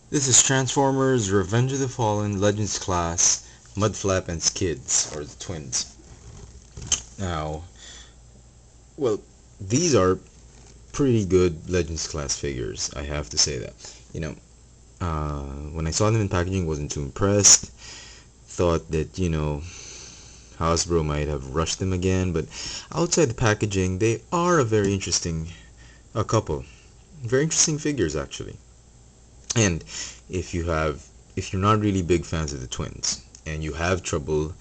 This is Transformers Revenge of the Fallen Legends class, Mudflap and Skids, or the twins. Now, well, these are pretty good Legends class figures, I have to say that. You know, when I saw them in packaging, wasn't too impressed. Thought that, Hasbro might have rushed them again, but outside the packaging, they are a very interesting couple. Very interesting figures, actually. And if you have, if you're not really big fans of the twins, and you have trouble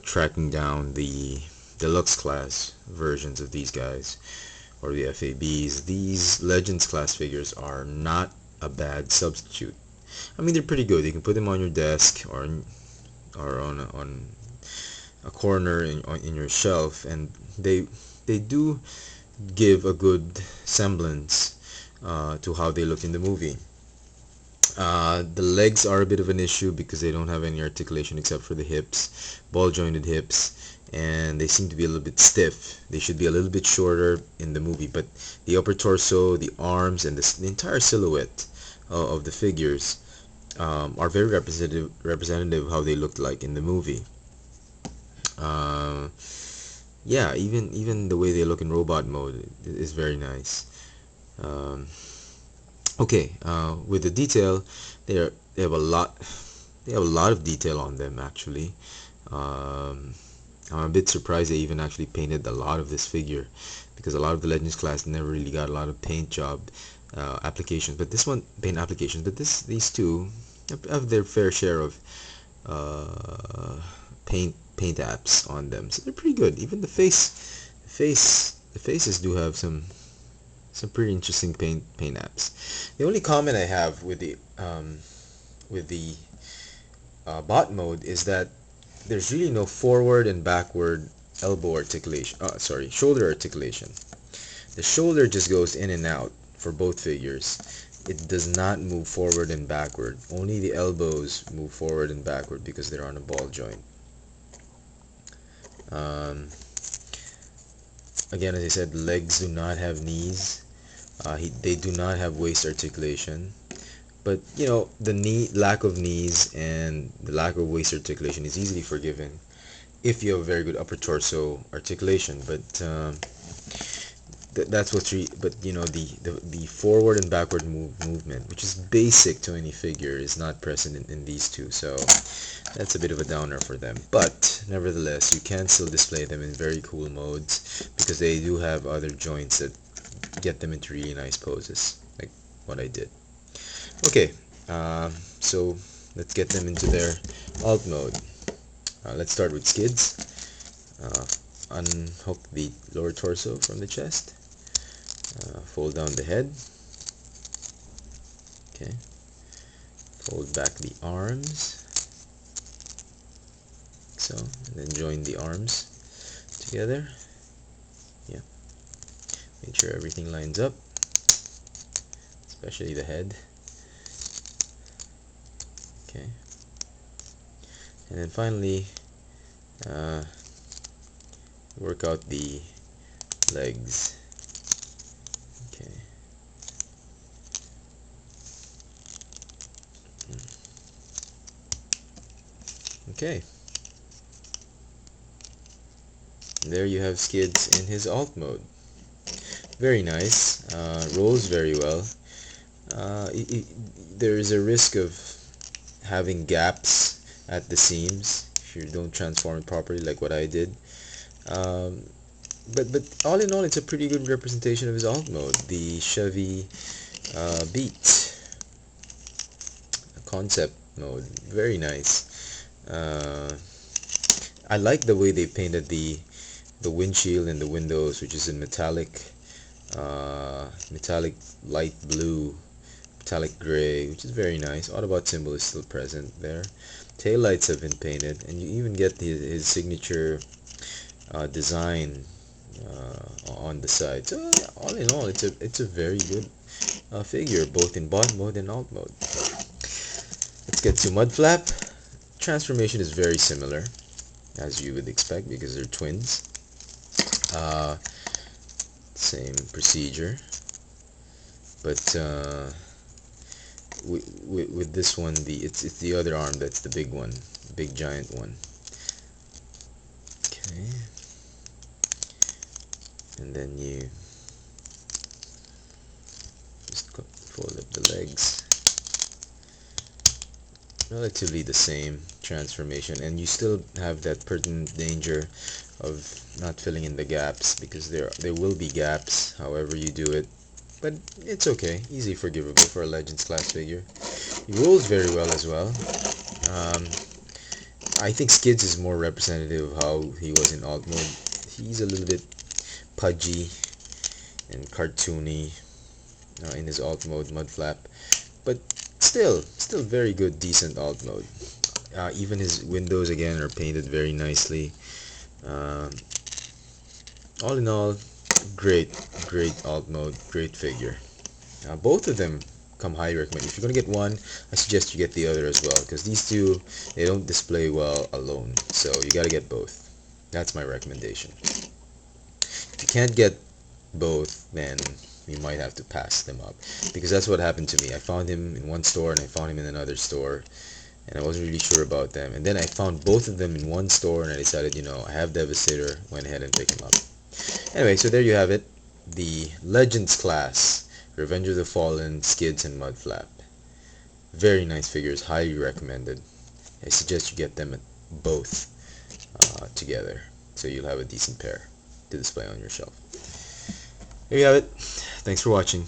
tracking down the deluxe class versions of these guys, or the FABs, these Legends class figures are not a bad substitute. I mean, they're pretty good. You can put them on your desk or on a corner in your shelf, and they do give a good semblance to how they look in the movie. The legs are a bit of an issue because they don't have any articulation except for the hips, ball jointed hips, and they seem to be a little bit stiff. They should be a little bit shorter in the movie, but the upper torso, the arms, and the entire silhouette of the figures are very representative of how they looked like in the movie. Uh, yeah, even the way they look in robot mode is very nice. Um, Okay, with the detail, they have a lot. They have a lot of detail on them actually. Um, I'm a bit surprised they even actually painted a lot of this figure, because a lot of the Legends class never really got a lot of paint job applications. But this one paint applications. But these two have their fair share of uh, paint apps on them, so they're pretty good. Even the faces do have some pretty interesting paint apps. The only comment I have with the bot mode is that there's really no forward and backward elbow articulation. Sorry, shoulder articulation. The shoulder just goes in and out for both figures. It does not move forward and backward. Only the elbows move forward and backward because they're on a ball joint. Um, Again, as I said, legs do not have knees. They do not have waist articulation. But the lack of knees and the lack of waist articulation is easily forgiven if you have a very good upper torso articulation. But that's what's but the forward and backward movement, which is basic to any figure, is not present in these two. So that's a bit of a downer for them. But nevertheless, you can still display them in very cool modes because they do have other joints that get them into really nice poses, like what I did. Okay, so let's get them into their alt mode. Let's start with Skids. Unhook the lower torso from the chest. Fold down the head. Okay. Fold back the arms. So, and then join the arms together. Yeah. Make sure everything lines up, especially the head. Okay. And then finally, work out the legs. Okay. Okay. And there you have Skids in his alt mode. Very nice. Rolls very well. There is a risk of having gaps at the seams if you don't transform it properly, like what I did. But all in all, it's a pretty good representation of his alt mode, the Chevy Beat concept mode. Very nice. I like the way they painted the windshield and the windows, which is in metallic light blue, metallic gray, which is very nice. Autobot symbol is still present there. Tail lights have been painted, and you even get his signature design on the side. So yeah, all in all, it's a very good figure, both in bot mode and alt mode. Let's get to Mudflap. Transformation is very similar, as you would expect, because they're twins. Same procedure, but with this one, it's the other arm that's the big one, big giant one. Okay, and then you just fold up the legs. Relatively the same transformation, and you still have that pertinent danger of not filling in the gaps, because there will be gaps however you do it, but it's okay, easy forgivable for a Legends class figure. He rolls very well as well. um, I think Skids is more representative of how he was in alt mode. He's a little bit pudgy and cartoony in his alt mode, Mudflap, but still very good, decent alt mode. Even his windows again are painted very nicely. Um, all in all, great alt mode, great figure. Both of them come highly recommended. If you're gonna get one, I suggest you get the other as well, because these two, they don't display well alone, so you gotta get both. That's my recommendation. If you can't get both, then you might have to pass them up, because that's what happened to me. I found him in one store and I found him in another store, and I wasn't really sure about them, and then I found both of them in one store and I decided, I have Devastator, went ahead and picked him up. Anyway, so there you have it, the Legends class, Revenge of the Fallen, Skids, and Mudflap. Very nice figures, highly recommended. I suggest you get them both together, so you'll have a decent pair to display on your shelf. There you have it. Thanks for watching.